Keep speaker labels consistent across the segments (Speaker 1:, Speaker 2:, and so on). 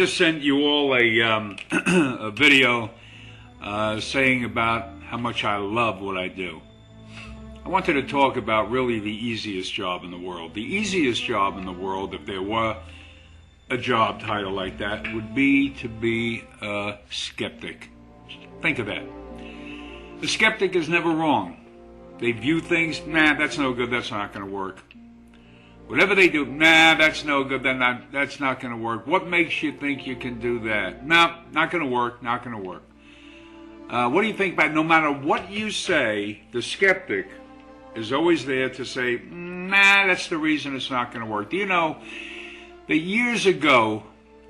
Speaker 1: just sent you all a video saying about how much I love what I do. I wanted to talk about really the easiest job in the world. The easiest job in the world, if there were a job title like that, would be to be a skeptic. Think of that. The skeptic is never wrong. They view things, nah, that's no good, that's not going to work. Whatever they do, nah, that's no good, that's not going to work. What makes you think you can do that? No, not going to work, not going to work. What do you think about, no matter what you say, the skeptic is always there to say, nah, that's the reason it's not going to work. Do you know that years ago,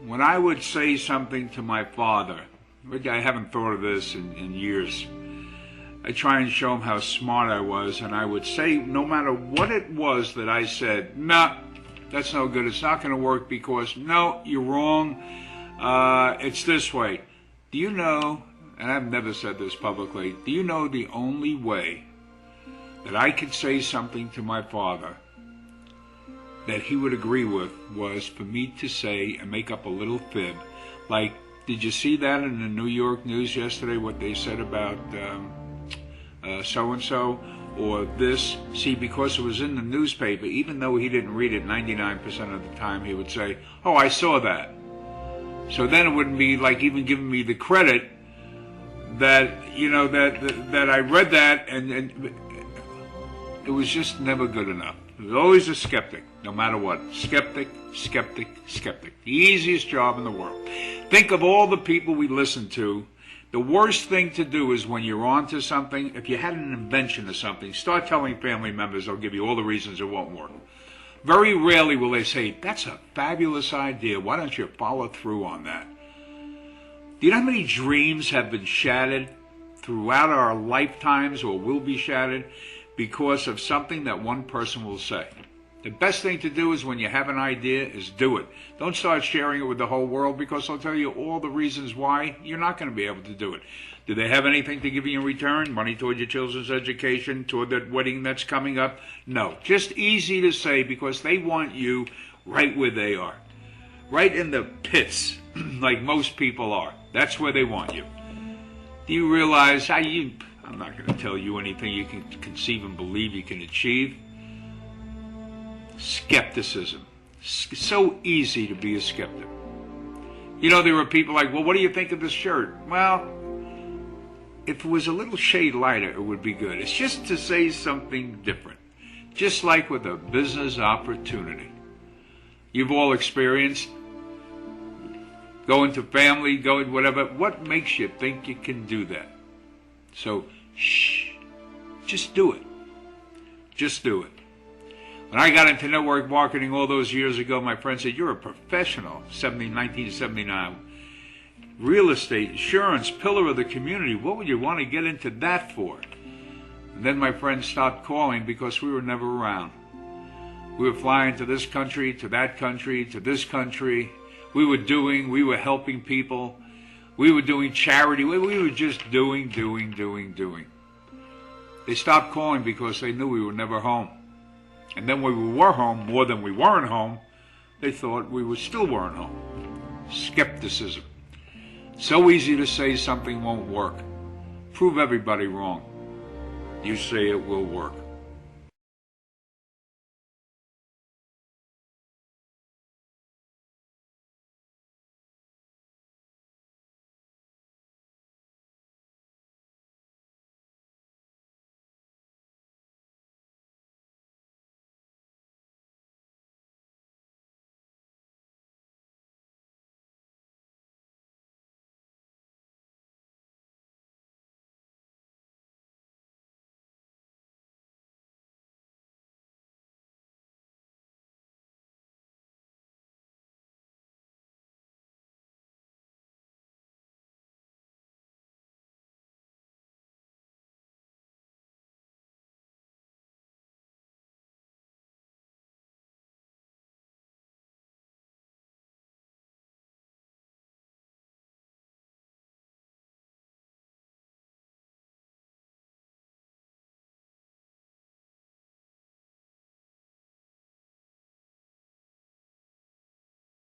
Speaker 1: when I would say something to my father, I haven't thought of this in years, I try and show him how smart I was, and I would say, no matter what it was that I said, no, that's no good, it's not going to work because, no, you're wrong, it's this way. Do you know, and I've never said this publicly, do you know the only way that I could say something to my father that he would agree with was for me to say and make up a little fib, like, did you see that in the New York news yesterday, what they said about so-and-so, or this? See, because it was in the newspaper, even though he didn't read it 99% of the time, he would say, oh, I saw that. So then it wouldn't be like even giving me the credit that, you know, that I read that, and it was just never good enough. It was always a skeptic, no matter what. Skeptic, skeptic, skeptic. The easiest job in the world. Think of all the people we listen to. The worst thing to do is when you're on to something, if you had an invention or something, start telling family members, they'll give you all the reasons it won't work. Very rarely will they say, that's a fabulous idea, why don't you follow through on that? Do you know how many dreams have been shattered throughout our lifetimes or will be shattered because of something that one person will say? The best thing to do is when you have an idea is do it. Don't start sharing it with the whole world because they'll tell you all the reasons why you're not going to be able to do it. Do they have anything to give you in return? Money toward your children's education, toward that wedding that's coming up? No. Just easy to say because they want you right where they are. Right in the pits, like most people are. That's where they want you. Do you realize I'm not going to tell you anything you can conceive and believe you can achieve. Skepticism. So easy to be a skeptic. You know, there are people like, well, what do you think of this shirt? Well, if it was a little shade lighter, it would be good. It's just to say something different. Just like with a business opportunity. You've all experienced going to family, going whatever. What makes you think you can do that? So, shh. Just do it. Just do it. When I got into network marketing all those years ago, my friend said, you're a professional, 1979. Real estate, insurance, pillar of the community. What would you want to get into that for? And then my friend stopped calling because we were never around. We were flying to this country, to that country, to this country. We were helping people. We were doing charity. We were just doing. They stopped calling because they knew we were never home. And then when we were home, more than we weren't home, they thought we still weren't home. Skepticism. So easy to say something won't work. Prove everybody wrong. You say it will work.